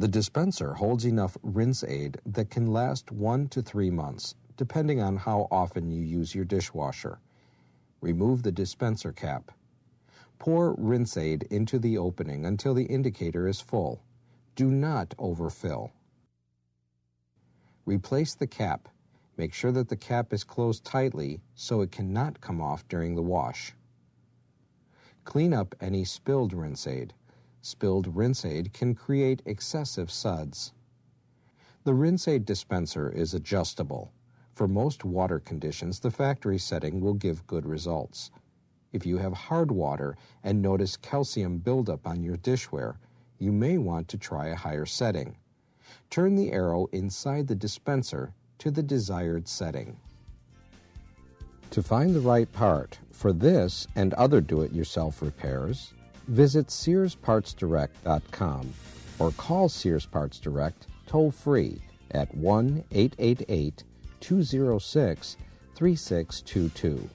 The dispenser holds enough rinse aid that can last 1 to 3 months, depending on how often you use your dishwasher. Remove the dispenser cap. Pour rinse aid into the opening until the indicator is full. Do not overfill. Replace the cap. Make sure that the cap is closed tightly so it cannot come off during the wash. Clean up any spilled rinse aid. Spilled rinse aid can create excessive suds. The rinse aid dispenser is adjustable. For most water conditions, the factory setting will give good results. If you have hard water and notice calcium buildup on your dishware, you may want to try a higher setting. Turn the arrow inside the dispenser to the desired setting. To find the right part for this and other do-it-yourself repairs, visit SearsPartsDirect.com or call Sears PartsDirect toll-free at 1-888-206-3622.